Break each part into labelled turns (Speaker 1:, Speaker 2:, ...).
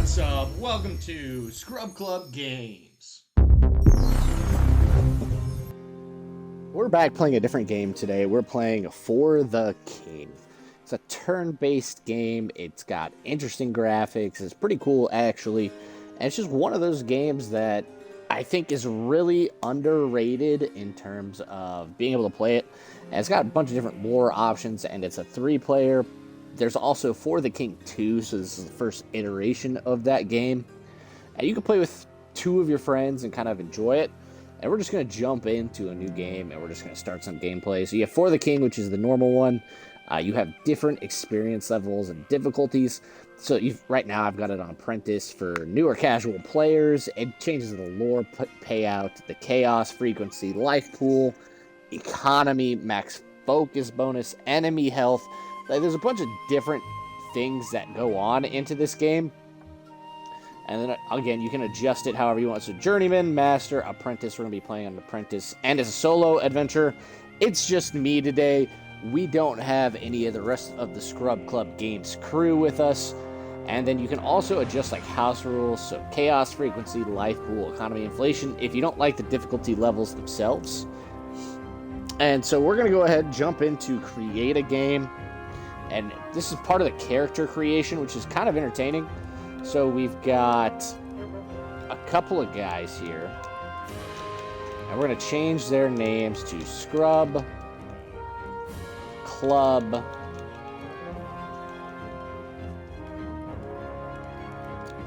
Speaker 1: What's up? Welcome to Scrub Club Games.
Speaker 2: We're back playing a different game today. We're playing For the King. It's a turn-based game. It's got interesting graphics. It's pretty cool, actually. And it's just one of those games that I think is really underrated in terms of being able to play it. And it's got a bunch of different war options, and it's a 3-player. There's also For the King 2, so this is the first iteration of that game. And you can play with 2 of your friends and kind of enjoy it. And we're just going to jump into a new game, and we're just going to start some gameplay. So you have For the King, which is the normal one. You have different experience levels and difficulties. So right now I've got it on Apprentice for newer casual players. It changes the lore payout, the chaos frequency, life pool, economy, max focus bonus, enemy health. There's a bunch of different things that go on into this game. And then, again, you can adjust it however you want. So Journeyman, Master, Apprentice. We're going to be playing on Apprentice. And as a solo adventure, it's just me today. We don't have any of the rest of the Scrub Club Games crew with us. And then you can also adjust like house rules. So chaos frequency, life pool, economy, inflation. If you don't like the difficulty levels themselves. And so we're going to go ahead and jump into create a game. And this is part of the character creation, which is kind of entertaining. So we've got a couple of guys here. And we're going to change their names to Scrub Club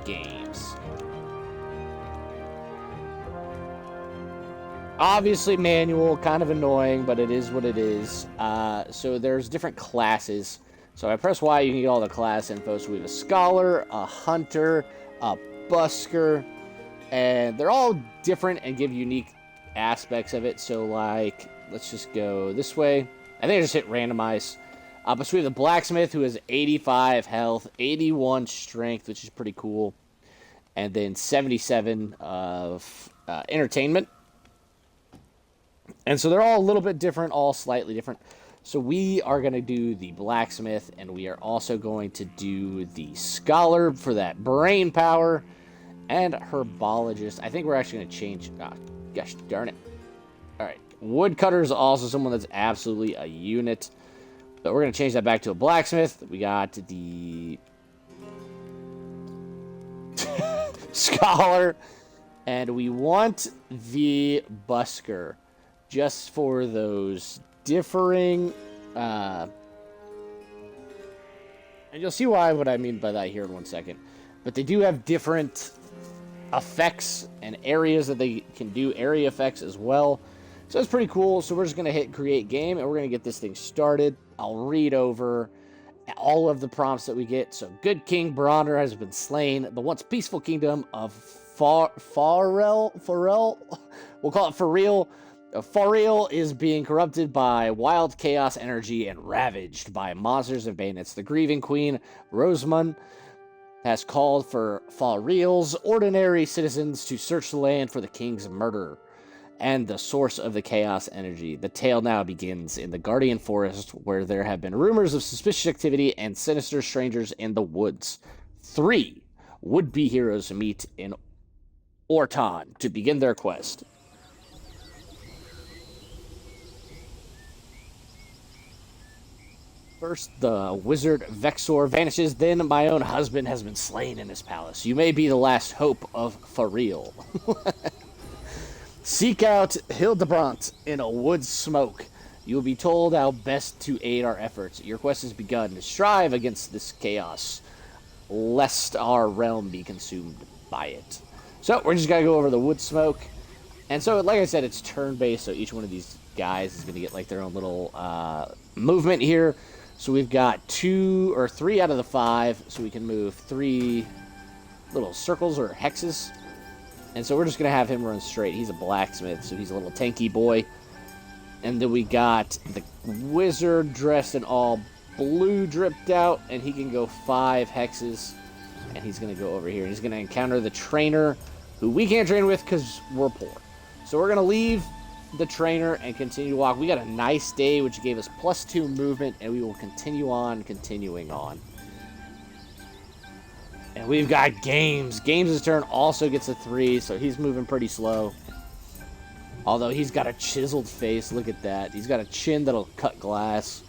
Speaker 2: Games. Obviously manual, kind of annoying, but it is what it is. So there's different classes. So I press Y, you can get all the class info. So we have a Scholar, a Hunter, a Busker, and they're all different and give unique aspects of it. So like, let's just go this way. I think I just hit randomize. But so we have the Blacksmith, who has 85 health, 81 strength, which is pretty cool. And then 77 of entertainment. And so they're all a little bit different, all slightly different. So we are going to do the Blacksmith, and we are also going to do the Scholar for that brain power, and Herbologist. I think we're actually going to change... gosh darn it. Alright. Woodcutter is also someone that's absolutely a unit. But we're going to change that back to a Blacksmith. We got the... Scholar. And we want the Busker. Just for those differing... and you'll see what I mean by that here in 1 second. But they do have different effects and areas that they can do, area effects as well. So it's pretty cool. So we're just going to hit create game, and we're going to get this thing started. I'll read over all of the prompts that we get. So good King Bronner has been slain. The once peaceful kingdom of Fahrul, we'll call it Fahrul. Fahrul is being corrupted by wild chaos energy and ravaged by monsters and bandits. The grieving queen, Rosamund, has called for Fahrul's ordinary citizens to search the land for the king's murderer and the source of the chaos energy. The tale now begins in the Guardian Forest, where there have been rumors of suspicious activity and sinister strangers in the woods. 3 would-be heroes meet in Orton to begin their quest. First, the wizard Vexor vanishes, then my own husband has been slain in his palace. You may be the last hope of Fahrul. Seek out Hildebrand in a wood smoke. You will be told how best to aid our efforts. Your quest has begun. Strive against this chaos, lest our realm be consumed by it. So, we're just going to go over the wood smoke. And so, like I said, it's turn-based, so each one of these guys is going to get like their own little movement here. So we've got 2 or 3 out of the 5, so we can move 3 little circles or hexes. And so we're just going to have him run straight. He's a blacksmith, so he's a little tanky boy. And then we got the wizard dressed in all blue dripped out, and he can go 5 hexes. And he's going to go over here. He's going to encounter the trainer, who we can't train with because we're poor. So we're going to leave the trainer and continue to walk. We got a nice day, which gave us +2 movement, and we will continue on, continuing on. And we've got Games. Games' turn also gets a 3, so he's moving pretty slow. Although he's got a chiseled face. Look at that. He's got a chin that'll cut glass.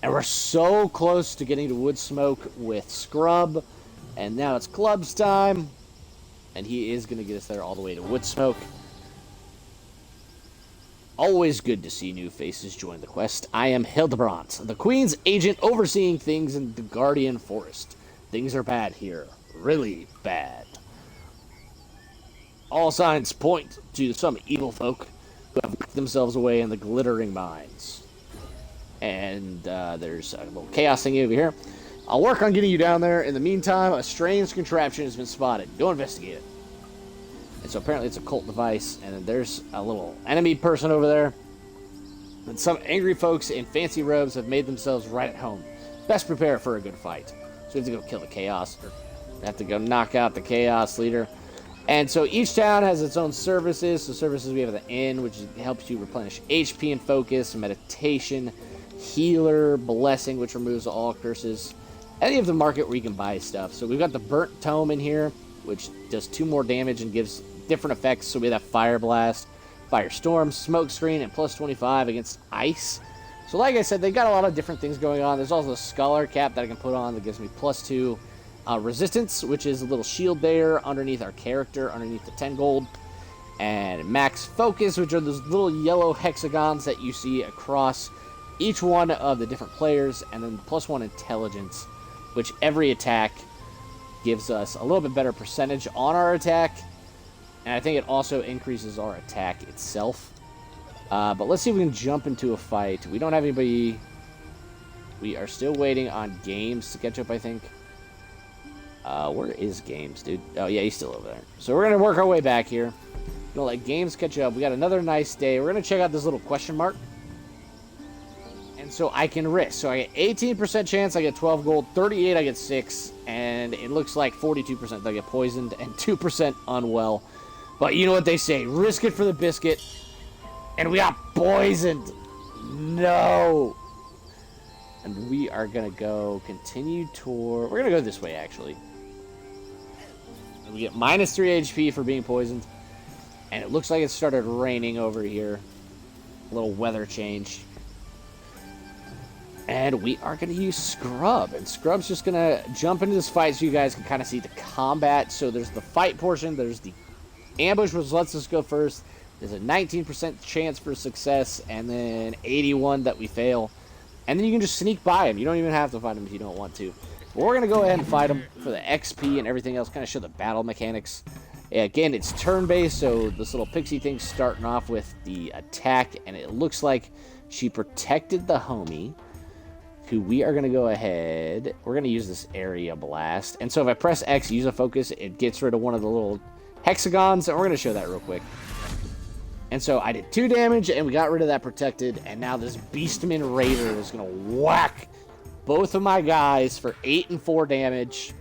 Speaker 2: And we're so close to getting to Wood Smoke with Scrub. And now it's Club's time. And he is going to get us there all the way to Wood Smoke. Always good to see new faces join the quest. I am Hildebrand, the Queen's agent overseeing things in the Guardian Forest. Things are bad here. Really bad. All signs point to some evil folk who have worked themselves away in the glittering mines. And there's a little chaos thing over here. I'll work on getting you down there. In the meantime, a strange contraption has been spotted. Go investigate it. And so apparently it's a cult device. And then there's a little enemy person over there. And some angry folks in fancy robes have made themselves right at home. Best prepare for a good fight. So we have to go kill the chaos. Or we have to go knock out the chaos leader. And so each town has its own services. So services we have at the inn, which helps you replenish HP and focus, meditation, healer, blessing, which removes all curses. And you have the market where you can buy stuff. So we've got the burnt tome in here, which does 2 more damage and gives different effects. So we have Fire Blast, Firestorm, Smoke Screen, and plus 25 against ice. So like I said, they've got a lot of different things going on. There's also a Scholar Cap that I can put on that gives me plus 2 resistance, which is a little shield there underneath our character, underneath the 10 gold. And Max Focus, which are those little yellow hexagons that you see across each one of the different players. And then plus 1 Intelligence, which every attack gives us a little bit better percentage on our attack. And I think it also increases our attack itself. But let's see if we can jump into a fight. We don't have anybody. We are still waiting on Games to catch up, I think. Where is Games, dude? Oh, yeah, he's still over there. So we're going to work our way back here. We're going to let Games catch up. We got another nice day. We're going to check out this little question mark. And so I can risk. So I get 18% chance I get 12 gold, 38 I get 6, and it looks like 42% I get poisoned, and 2% unwell. But you know what they say, risk it for the biscuit. And we got poisoned. No. And we are going to go continue tour. We're going to go this way, actually. And we get minus 3 HP for being poisoned. And it looks like it started raining over here. A little weather change. And we are going to use Scrub. And Scrub's just going to jump into this fight so you guys can kind of see the combat. So there's the fight portion. There's the ambush, which lets us go first. There's a 19% chance for success. And then 81 that we fail. And then you can just sneak by him. You don't even have to fight him if you don't want to. But we're going to go ahead and fight him for the XP and everything else. Kind of show the battle mechanics. Again, it's turn-based, so this little pixie thing's starting off with the attack. And it looks like she protected the homie, who we are going to go ahead. We're going to use this area blast. And so if I press X, use a focus, it gets rid of one of the little hexagons. And we're going to show that real quick. And so I did 2 damage, and we got rid of that protected. And now this Beastman Raider is going to whack both of my guys for 8 and 4 damage.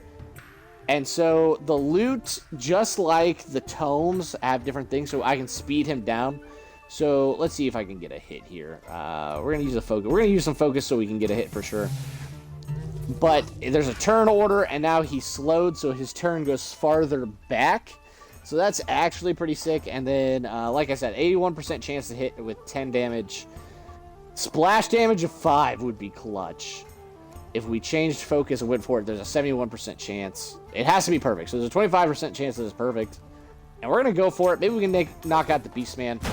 Speaker 2: And so the loot, just like the tomes, have different things, so I can speed him down. So let's see if I can get a hit here. We're going to use a focus. We're going to use some focus so we can get a hit for sure. But there's a turn order, and now he's slowed, so his turn goes farther back. So that's actually pretty sick. And then, like I said, 81% chance to hit with 10 damage. Splash damage of 5 would be clutch. If we changed focus and went for it, there's a 71% chance. It has to be perfect. So there's a 25% chance that it's perfect. And we're going to go for it. Maybe we can knock out the Beastman.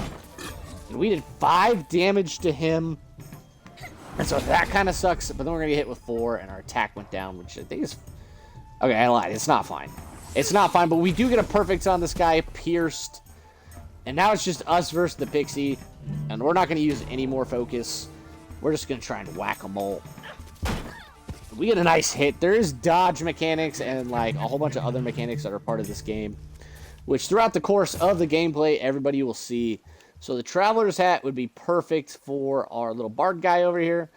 Speaker 2: And we did 5 damage to him. And so that kind of sucks. But then we're going to get hit with 4. And our attack went down, which I think is... Okay, I lied. It's not fine. It's not fine. But we do get a perfect on this guy. Pierced. And now it's just us versus the Pixie. And we're not going to use any more focus. We're just going to try and whack-a-mole. We get a nice hit. There is dodge mechanics and like a whole bunch of other mechanics that are part of this game, which throughout the course of the gameplay, everybody will see. So the Traveler's Hat would be perfect for our little bard guy over here,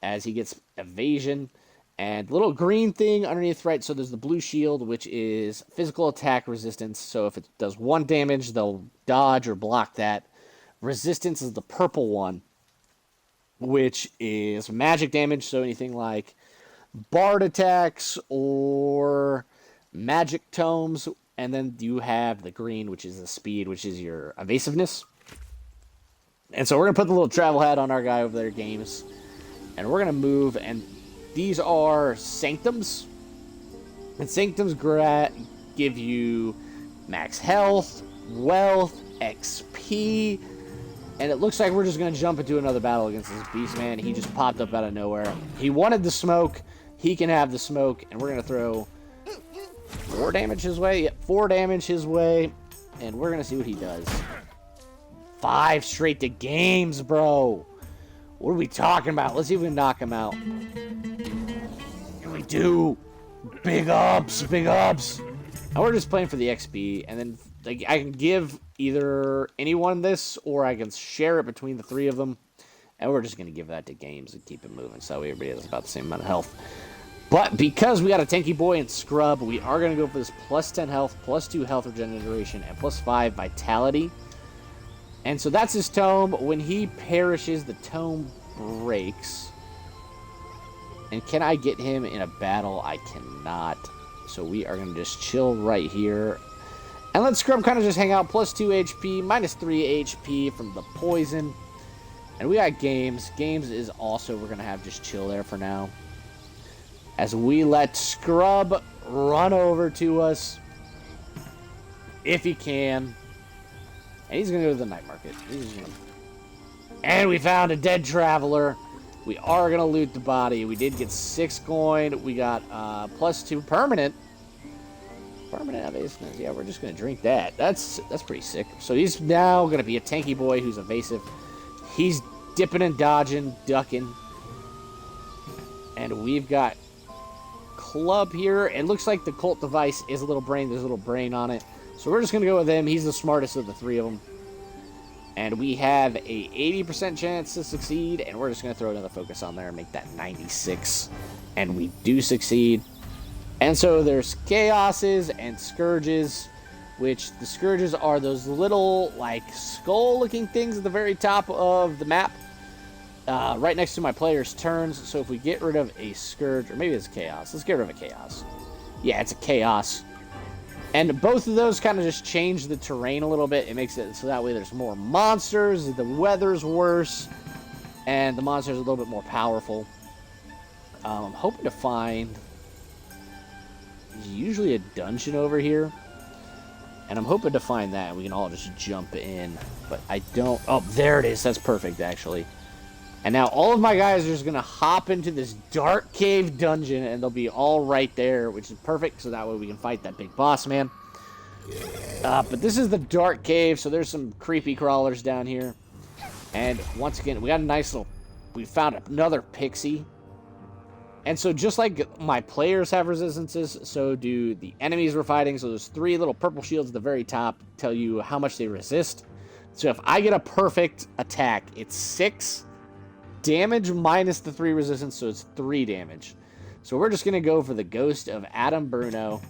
Speaker 2: as he gets evasion. And the little green thing underneath, right? So there's the blue shield, which is physical attack resistance. So if it does 1 damage, they'll dodge or block that. Resistance is the purple one, which is magic damage. So anything like bard attacks or magic tomes, and then you have the green, which is the speed, which is your evasiveness. And so we're going to put the little travel hat on our guy over there, games. And we're going to move, and these are Sanctums. And Sanctums give you max health, wealth, XP. And it looks like we're just going to jump into another battle against this beast, man. He just popped up out of nowhere. He wanted the smoke. He can have the smoke. And we're going to throw 4 damage his way. Yep, 4 damage his way. And we're going to see what he does. 5 straight to games, bro. What are we talking about? Let's see if we can knock him out. And we do. Big ups, big ups. And we're just playing for the XP. And then like, I can give either anyone this, or I can share it between the 3 of them. And we're just going to give that to games and keep it moving. So everybody has about the same amount of health. But because we got a tanky boy and scrub, we are going to go for this plus 10 health, plus 2 health regeneration, and plus 5 vitality. And so that's his tome. When he perishes, the tome breaks. And can I get him in a battle? I cannot. So we are going to just chill right here. And let Scrub kind of just hang out. Plus 2 HP, minus 3 HP from the poison. And we got Games. Games is also, we're going to have just chill there for now. As we let Scrub run over to us. If he can. And he's going to go to the night market. And we found a dead traveler. We are going to loot the body. We did get 6 coin. We got plus 2 permanent. Permanent evasiveness. Yeah, we're just going to drink that. That's pretty sick. So he's now going to be a tanky boy who's evasive. He's dipping and dodging, ducking. And we've got Club here. It looks like the cult device is a little brain. There's a little brain on it. So we're just going to go with him. He's the smartest of the 3 of them. And we have a 80% chance to succeed. And we're just going to throw another focus on there and make that 96. And we do succeed. And so there's Chaoses and Scourges. Which the Scourges are those little, like, skull-looking things at the very top of the map. Right next to my player's turns. So if we get rid of a Scourge, or maybe it's a Chaos. Let's get rid of a Chaos. Yeah, it's a Chaos. And both of those kind of just change the terrain a little bit. It makes it so that way there's more monsters, the weather's worse, and the monsters are a little bit more powerful. I'm hoping to find usually a dungeon over here. And I'm hoping to find that, and we can all just jump in. But I don't... Oh, there it is. That's perfect, actually. And now all of my guys are just going to hop into this dark cave dungeon, and they'll be all right there, which is perfect, so that way we can fight that big boss, man. But this is the dark cave, so there's some creepy crawlers down here. And once again, we got a nice little... We found another pixie. And so just like my players have resistances, so do the enemies we're fighting. So there's 3 little purple shields at the very top tell you how much they resist. So if I get a perfect attack, it's 6 damage minus the 3 resistance, so it's 3 damage. So we're just going to go for the Ghost of Adam Bruno.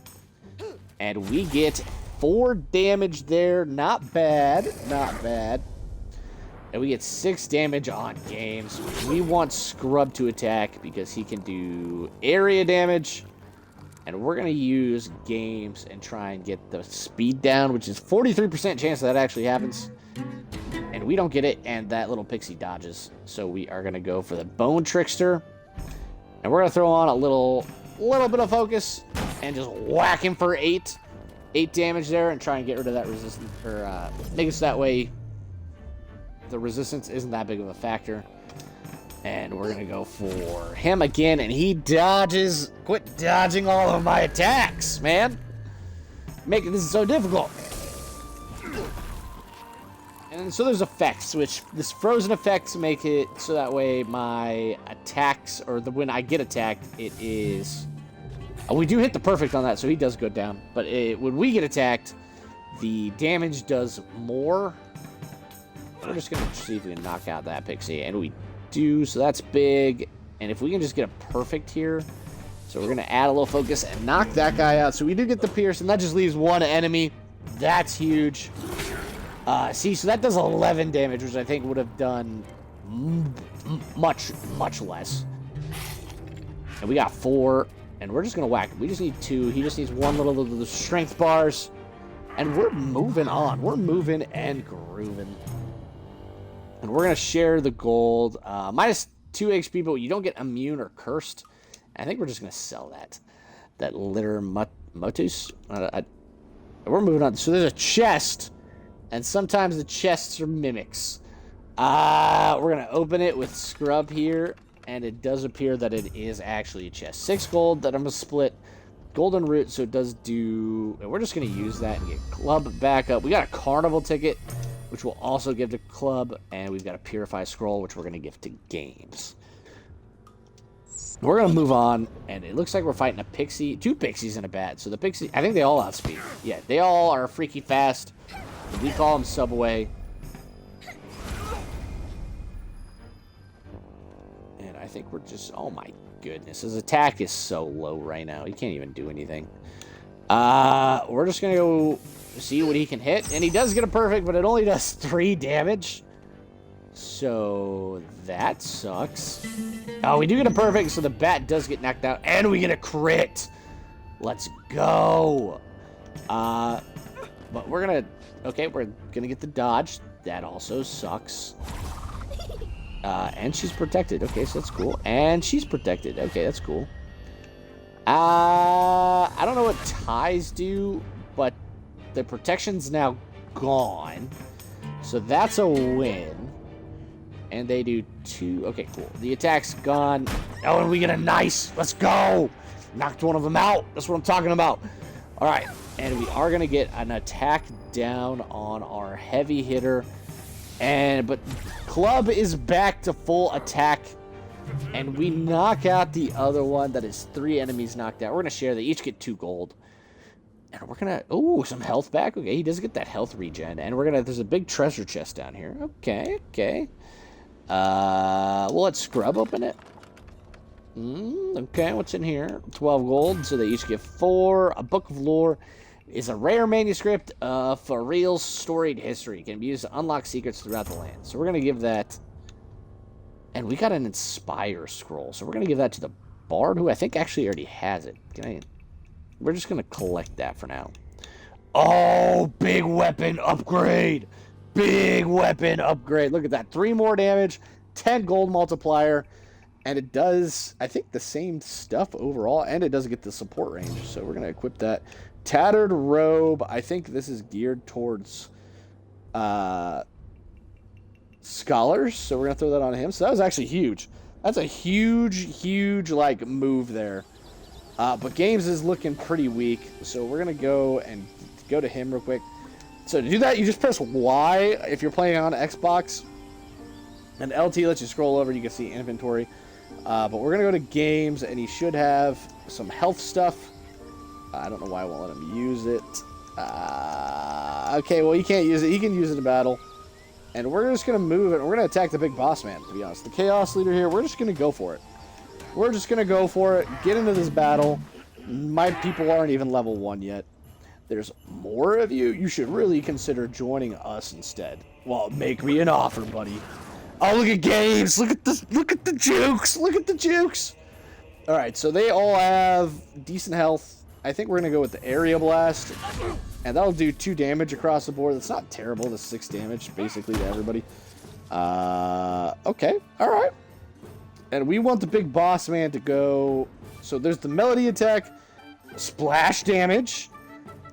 Speaker 2: And we get 4 damage there. Not bad. Not bad. And we get 6 damage on games. We want Scrub to attack because he can do area damage. And we're going to use games and try and get the speed down, which is 43% chance that actually happens. And we don't get it, and that little pixie dodges. So we are going to go for the Bone Trickster. And we're going to throw on a little bit of focus and just whack him for 8 damage there and try and get rid of that resistance. Or make it so that way the resistance isn't that big of a factor. And we're going to go for him again, and he dodges. Quit dodging all of my attacks, man. Making this so difficult. And so there's effects, which this frozen effects make it so that way my attacks, or when I get attacked, it is... Oh, we do hit the perfect on that, so he does go down. But when we get attacked, the damage does more. We're just going to see if we can knock out that pixie, and we do, so that's big. And if we can just get a perfect here, so we're going to add a little focus and knock that guy out. So we do get the pierce, and that just leaves 1 enemy. That's huge. See, so that does 11 damage, which I think would have done much less. And we got 4, And we're just going to whack him. We just need 2. He just needs 1 little strength bars. And we're moving on. We're moving and grooving. And we're going to share the gold. Minus 2 HP, but you don't get immune or cursed. I think we're just going to sell that. That litter motus. We're moving on. So there's a chest. And sometimes the chests are mimics. We're going to open it with scrub here. And it does appear that it is actually a chest. 6 gold that I'm going to split. Golden root, so it does do... We're just going to use that and get club back up. We got a carnival ticket, which we'll also give to club. And we've got a purify scroll, which we're going to give to games. We're going to move on. And it looks like we're fighting a pixie. 2 pixies and a bat. So the pixie... I think they all outspeed. Yeah, they all are freaky fast. We call them Subway. And I think we're just... Oh my goodness. His attack is so low right now. He can't even do anything. We're just going to go see what he can hit. And he does get a perfect, but it only does 3 damage. So that sucks. Oh, we do get a perfect, so the bat does get knocked out. And we get a crit. Let's go. But we're going to... Okay, we're going to get the dodge. That also sucks. And she's protected. Okay, so that's cool. And she's protected. Okay, that's cool. I don't know what ties do, but the protection's now gone. So that's a win. And they do 2. Okay, cool. The attack's gone. Oh, and we get a nice. Let's go. Knocked one of them out. That's what I'm talking about. All right. And we are going to get an attack down on our heavy hitter. But club is back to full attack. And we knock out the other one. That is 3 enemies knocked out. We're going to share. They each get 2 gold. And we're going to... Oh, some health back. Okay, he does get that health regen. And we're going to... There's a big treasure chest down here. Okay, okay. We'll let Scrub open it. Okay, what's in here? 12 gold. So they each get 4. A book of lore is a rare manuscript for real storied history. It can be used to unlock secrets throughout the land. So we're going to give that... And we got an Inspire scroll. So we're going to give that to the Bard, who I think actually already has it. We're just going to collect that for now. Oh, big weapon upgrade. Big weapon upgrade. Look at that. 3 more damage, 10 gold multiplier. And it does, I think, the same stuff overall. And it does get the support range. So we're going to equip that. Tattered robe. I think this is geared towards scholars. So we're going to throw that on him. So that was actually huge. That's a huge, like, move there. But Games is looking pretty weak. So we're going to go to him real quick. So to do that, you just press Y if you're playing on Xbox. And LT lets you scroll over. You can see inventory. But we're going to go to Games, and he should have some health stuff. I don't know why I won't let him use it. Okay, well, he can't use it. He can use it in battle. And we're just going to move it. We're going to attack the big boss man, to be honest. The Chaos Leader here, we're just going to go for it. We're just going to go for it. Get into this battle. My people aren't even level 1 yet. There's more of you. You should really consider joining us instead. Well, make me an offer, buddy. Oh, look at Games. Look at this. Look at the jukes. Look at the jukes. All right, so they all have decent health. I think we're going to go with the Area Blast. And that'll do 2 damage across the board. That's not terrible. That's 6 damage, basically, to everybody. Okay. All right. And we want the big boss man to go... So there's the Melody attack. Splash damage.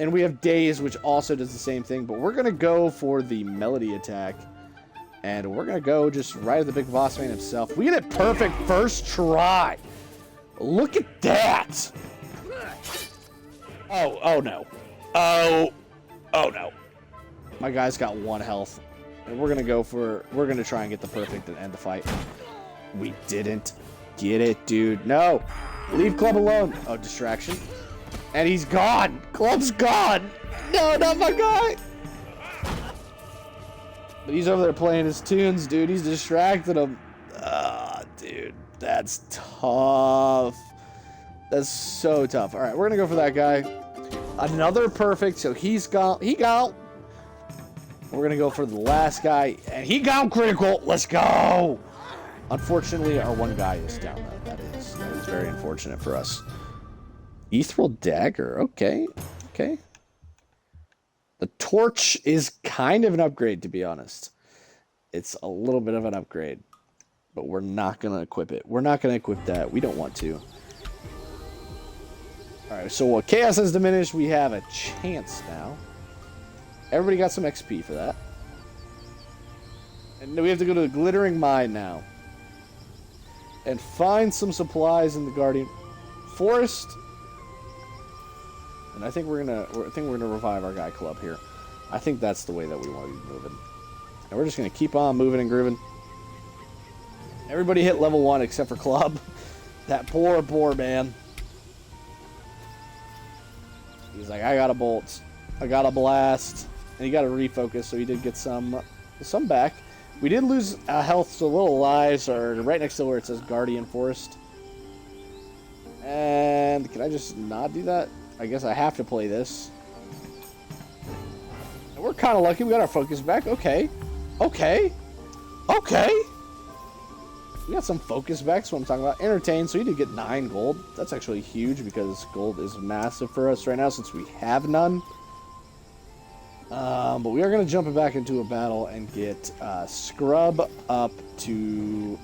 Speaker 2: And we have Daze, which also does the same thing. But we're going to go for the Melody attack. And we're going to go just right at the big boss man himself. We get it perfect first try. Look at that. Oh no. Oh no. My guy's got 1 health. And we're going to try and get the perfect and end the fight. We didn't get it, dude. No. Leave Club alone. Oh, distraction. And he's gone. Club's gone. No, not my guy. But he's over there playing his tunes, dude. He's distracted him. Dude, that's tough. That's so tough. All right, we're going to go for that guy. Another perfect. So he's gone. He gone. We're going to go for the last guy. And he got critical. Let's go. Unfortunately, our 1 guy is down, though. That is very unfortunate for us. Ethereal Dagger. Okay. Okay. The Torch is kind of an upgrade, to be honest. It's a little bit of an upgrade. But we're not going to equip it. We're not going to equip that. We don't want to. Alright, so while Chaos has diminished, we have a chance now. Everybody got some XP for that. And we have to go to the Glittering Mine now. And find some supplies in the Guardian Forest. And I think we're gonna revive our guy Club here. I think that's the way that we want to be moving. And we're just gonna keep on moving and grooving. Everybody hit level 1 except for Club. That poor man. He's like, I got a bolt, I got a blast, and he got a refocus, so he did get some back. We did lose health to little lives, or right next to where it says Guardian Forest. And can I just not do that? I guess I have to play this. And we're kind of lucky. We got our focus back. Okay. Okay. Okay. We got some focus back. That's what I'm talking about. Entertain. So we did get 9 gold. That's actually huge because gold is massive for us right now since we have none. But we are going to jump it back into a battle and get Scrub up to,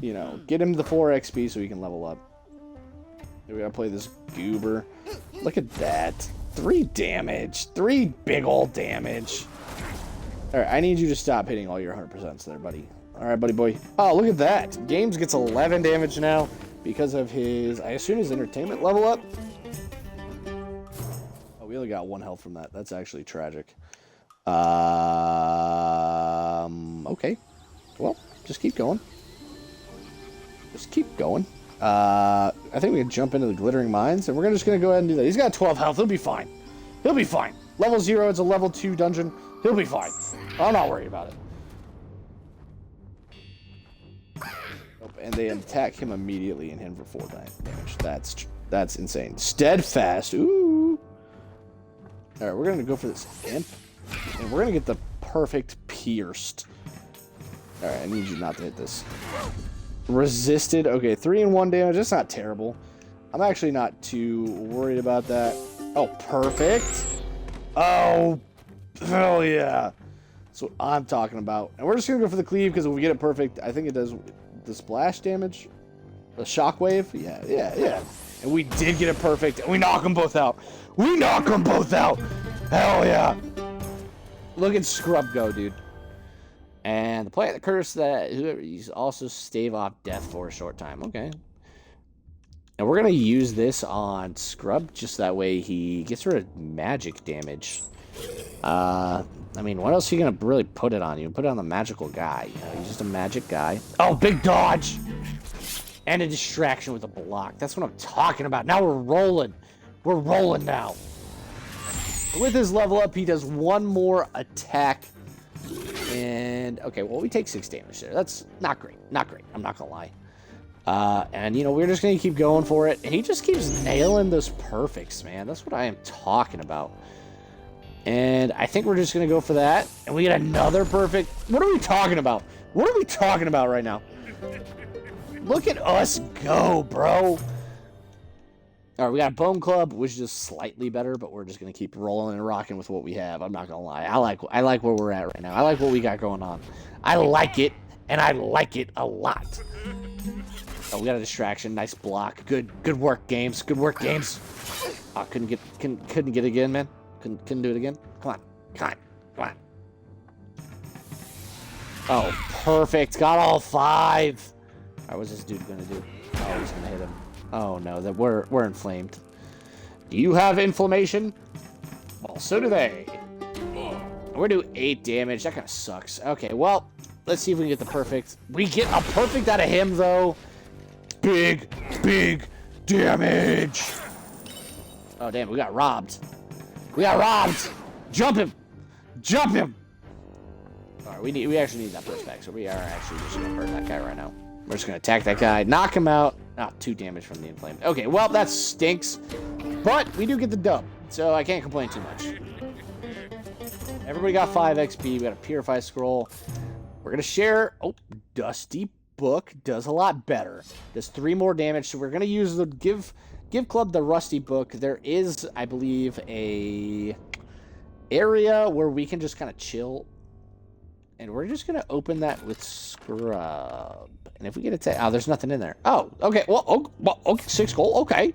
Speaker 2: you know, get him the 4 XP so he can level up. We got to play this Goober. Look at that. 3 damage. 3 big old damage. Alright, I need you to stop hitting all your 100% there, buddy. Alright, buddy boy. Oh, look at that. Games gets 11 damage now because of his, I assume his entertainment level up. Oh, we only got 1 health from that. That's actually tragic. Okay. Well, just keep going. Just keep going. I think we can jump into the Glittering Mines, and we're just going to go ahead and do that. He's got 12 health. He'll be fine. He'll be fine. Level 0, it's a level 2 dungeon. He'll be fine. I'm not worried about it. Nope, and they attack him immediately and hit him for 4 damage. That's insane. Steadfast. Ooh. All right, we're going to go for this imp, and we're going to get the perfect pierced. All right, I need you not to hit this. Resisted. Okay, 3 and 1 damage. That's not terrible. I'm actually not too worried about that. Oh, perfect. Oh, hell yeah. That's what I'm talking about. And we're just going to go for the cleave because if we get it perfect, I think it does the splash damage. The shockwave. Yeah. And we did get it perfect. And we knock them both out. We knock them both out. Hell yeah. Look at Scrub go, dude. And the play the curse that he's also stave off death for a short time. Okay. And we're going to use this on Scrub just that way he gets rid of magic damage. I mean, what else are you going to really put it on? You put it on the magical guy. You know, he's just a magic guy. Oh, big dodge! And a distraction with a block. That's what I'm talking about. Now we're rolling. We're rolling now. With his level up, he does 1 more attack. And, okay, well, we take 6 damage there. That's not great. Not great. I'm not going to lie. And, you know, we're just going to keep going for it. And he just keeps nailing those perfects, man. That's what I am talking about. And I think we're just going to go for that. And we get another perfect. What are we talking about? What are we talking about right now? Look at us go, bro. All right, we got a Bone Club, which is just slightly better, but we're just going to keep rolling and rocking with what we have. I'm not going to lie. I like where we're at right now. I like what we got going on. I like it, and I like it a lot. Oh, we got a distraction. Nice block. Good work, games. Good work, games. Oh, couldn't get it again, man. Couldn't do it again. Come on. Oh, perfect. Got all 5. All right, what's this dude going to do? Oh, he's going to hit him. Oh no, that we're inflamed. Do you have inflammation? Well, so do they. We're doing 8 damage. That kind of sucks. Okay, well, let's see if we can get the perfect. We get a perfect out of him, though. Big damage. Oh, damn, we got robbed. Jump him. All right, we actually need that push back, so we are actually just going to burn that guy right now. We're just going to attack that guy, knock him out. 2 damage from the inflamed. Okay, well, that stinks. But we do get the dub, so I can't complain too much. Everybody got 5 XP. We got a Purify Scroll. We're going to share. Oh, Dusty Book does a lot better. Does 3 more damage, so we're going to use the give Give Club the Rusty Book. There is, I believe, a area where we can just kind of chill. And we're just going to open that with Scrub. And if we get a... Oh, there's nothing in there. Oh, okay. Well, okay, 6 gold. Okay.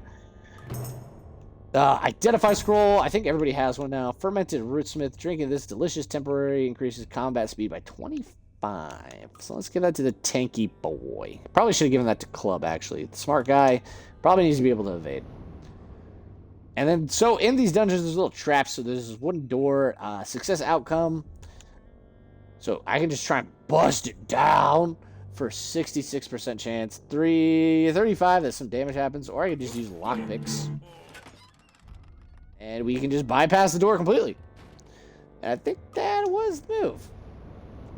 Speaker 2: Identify scroll. I think everybody has one now. Fermented Rootsmith. Drinking this delicious temporary increases combat speed by 25. So let's give that to the tanky boy. Probably should have given that to Club, actually. The smart guy probably needs to be able to evade. And then, so in these dungeons, there's little traps. So there's this wooden door. Success outcome. So I can just try and bust it down for 66% chance. 335 that some damage happens. Or I can just use lockpicks. And we can just bypass the door completely. And I think that was the move.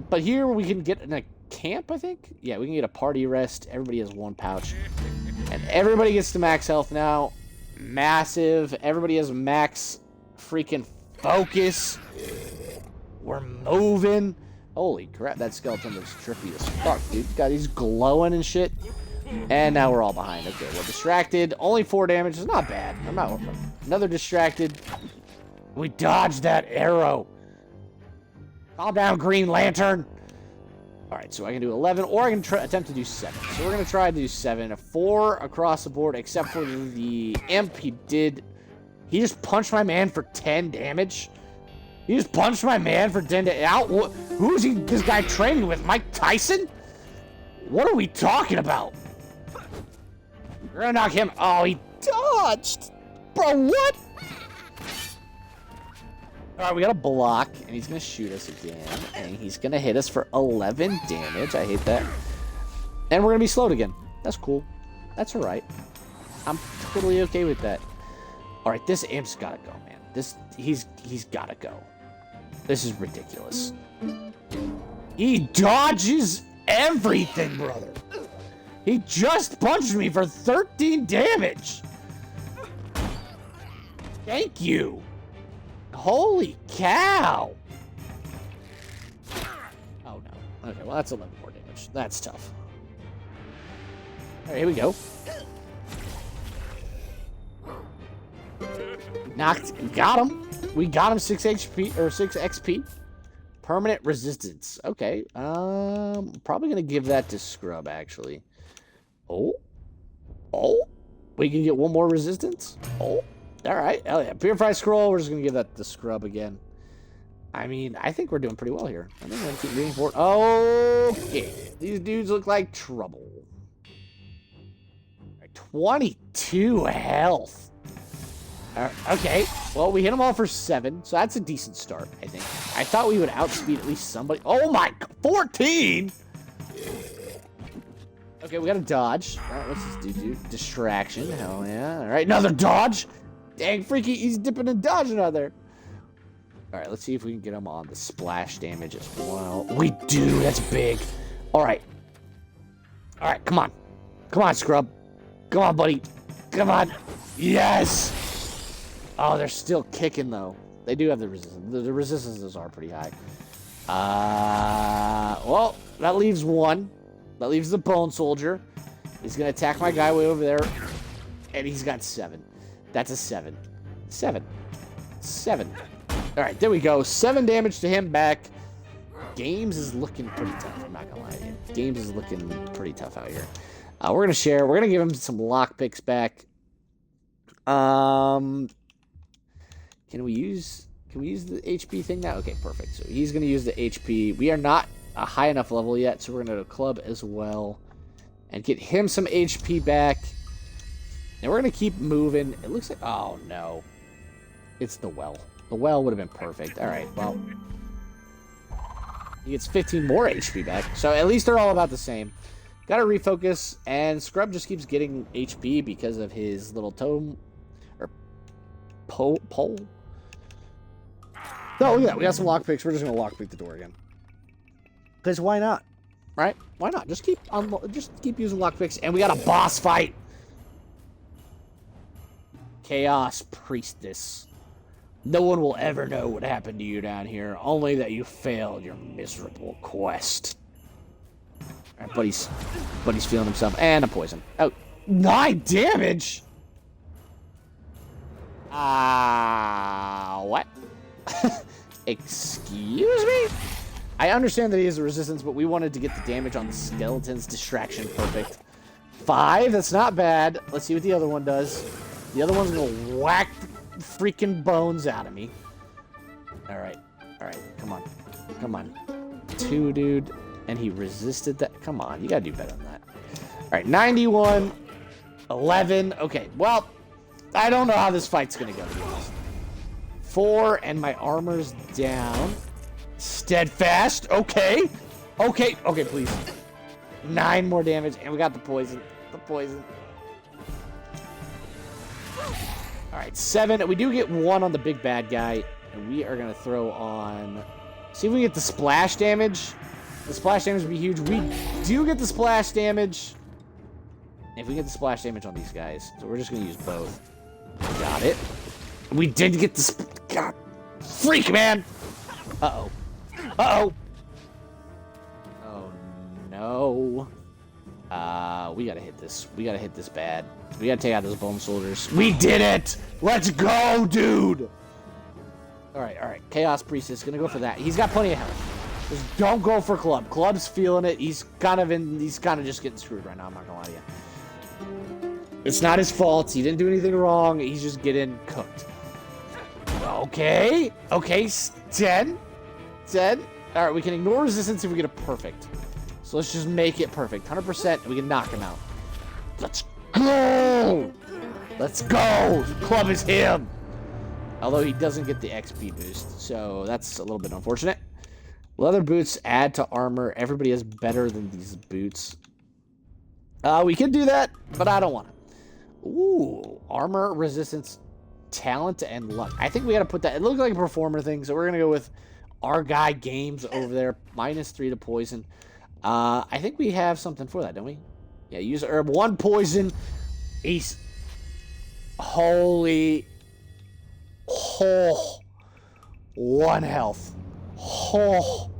Speaker 2: But here we can get in a camp, I think. Yeah, we can get a party rest. Everybody has 1 pouch. And everybody gets to max health now. Massive. Everybody has max freaking focus. We're moving. Holy crap, that skeleton looks trippy as fuck, dude. He's glowing and shit. And now we're all behind. Okay, we're distracted. Only 4 damage is not bad. I'm not. Another distracted. We dodged that arrow. Calm down, Green Lantern. All right, so I can do 11, or I can attempt to do 7. So we're going to try to do 7. A 4 across the board, except for the imp. He just punched my man for 10 damage. He just punched my man for 10 damage. Who's this guy training with? Mike Tyson? What are we talking about? We're gonna knock him. Oh, he dodged. Bro, what? Alright, we got a block, and he's gonna shoot us again. And he's gonna hit us for 11 damage. I hate that. And we're gonna be slowed again. That's cool. That's alright. I'm totally okay with that. Alright, this imp's gotta go, man. He's gotta go. This is ridiculous. He dodges everything, brother. He just punched me for 13 damage. Thank you. Holy cow. Oh, no. Okay, well, that's 11 more damage. That's tough. All right, here we go. Got him. We got him 6 HP, or 6 XP. Permanent resistance. Okay. Probably gonna give that to Scrub, actually. Oh. We can get 1 more resistance. Oh. Alright. Hell yeah. Purify scroll. We're just gonna give that to Scrub again. I mean, I think we're doing pretty well here. I think we're gonna keep moving forward. Okay. These dudes look like trouble. Right, 22 health. Okay, well, we hit them all for 7, so that's a decent start, I think. I thought we would outspeed at least somebody. Oh my, 14? Okay, we got a dodge. All right, what's this dude do? Distraction, hell yeah. All right, another dodge. Dang, freaky, he's dipping and dodging out there. All right, let's see if we can get him on the splash damage as well. We do, that's big. All right, come on. Come on, Scrub. Come on, buddy. Come on. Yes. Oh, they're still kicking, though. They do have the resistance. The resistances are pretty high. Well, that leaves 1. That leaves the Bone Soldier. He's going to attack my guy way over there. And he's got 7. That's a 7. 7. All right, there we go. 7 damage to him back. Games is looking pretty tough. I'm not going to lie to you. Games is looking pretty tough out here. We're going to share. We're going to give him some lockpicks back. Can we use the HP thing now? Okay, perfect. So he's going to use the HP. We are not a high enough level yet, so we're going to go to Club as well and get him some HP back. And we're going to keep moving. It looks like... Oh, no. It's the well. The well would have been perfect. All right, well... He gets 15 more HP back. So at least they're all about the same. Got to refocus. And Scrub just keeps getting HP because of his little tome... Or... Pole? Oh, yeah, we got some lockpicks. We're just going to lockpick the door again. Because why not? Right? Why not? Just keep using lockpicks. And we got a boss fight. Chaos Priestess. No one will ever know what happened to you down here. Only that you failed your miserable quest. All right, buddy's feeling himself. And a poison. Oh, 9 damage? What? Excuse me? I understand that he has a resistance, but we wanted to get the damage on the skeleton's distraction perfect. 5, that's not bad. Let's see what the other one does. The other one's gonna whack the freaking bones out of me. Alright, come on. Come on. 2, dude. And he resisted that. Come on, you gotta do better than that. Alright, 91. 11. Okay, well, I don't know how this fight's gonna go, to be honest. 4, and my armor's down. Steadfast. Okay. Okay, please. 9 more damage, and we got the poison. Alright, 7. We do get 1 on the big bad guy, and we are going to throw on... See if we get the splash damage. The splash damage would be huge. We do get the splash damage. If we get the splash damage on these guys, so we're just going to use both. Got it. We did get the... God. Freak, man! Uh-oh. Uh-oh! Oh, no. We gotta hit this. We gotta hit this bad. We gotta take out those bone soldiers. We did it! Let's go, dude! Alright. Chaos Priest is gonna go for that. He's got plenty of health. Just don't go for Club. Club's feeling it. He's kind of just getting screwed right now, I'm not gonna lie to you. It's not his fault. He didn't do anything wrong. He's just getting cooked. Okay. 10. Alright, we can ignore resistance if we get a perfect. So let's just make it perfect. 100%, and we can knock him out. Let's go! Let's go! Club is him! Although he doesn't get the XP boost, so that's a little bit unfortunate. Leather boots add to armor. Everybody is better than these boots. We could do that, but I don't want it. Ooh, armor, resistance, talent, and luck. I think we gotta put that. It looks like a performer thing, so we're gonna go with our guy Games over there. -3 to poison. I think we have something for that, don't we? Yeah, use herb. 1 poison. He's... Holy... Oh. 1 health. Oh.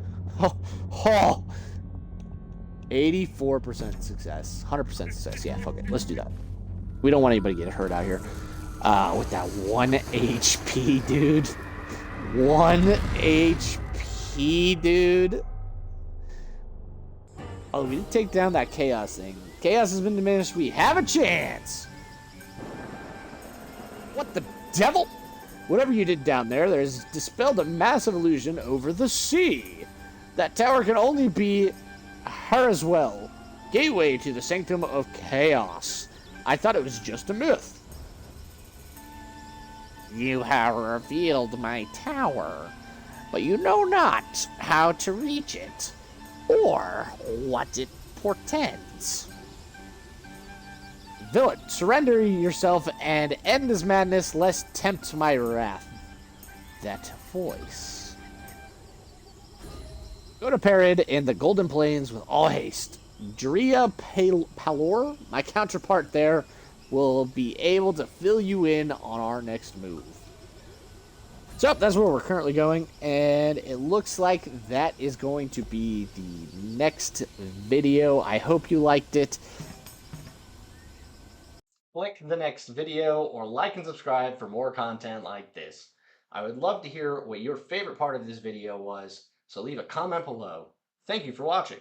Speaker 2: 84% success. 100% success. Yeah, fuck it. Let's do that. We don't want anybody to get hurt out here. With that 1 HP, dude. 1 HP, dude. Oh, we did take down that chaos thing. Chaos has been diminished. We have a chance. What the devil? Whatever you did down there, there's dispelled a massive illusion over the sea. That tower can only be Harazwell, gateway to the Sanctum of Chaos. I thought it was just a myth. You have revealed my tower, but you know not how to reach it, or what it portends. Villain, surrender yourself and end this madness, lest tempt my wrath. That voice. Go to Perid in the Golden Plains with all haste. Drea Palor, my counterpart there, will be able to fill you in on our next move. So that's where we're currently going, and it looks like that is going to be the next video. I hope you liked it. Click the next video or like and subscribe for more content like this. I would love to hear what your favorite part of this video was, so leave a comment below. Thank you for watching.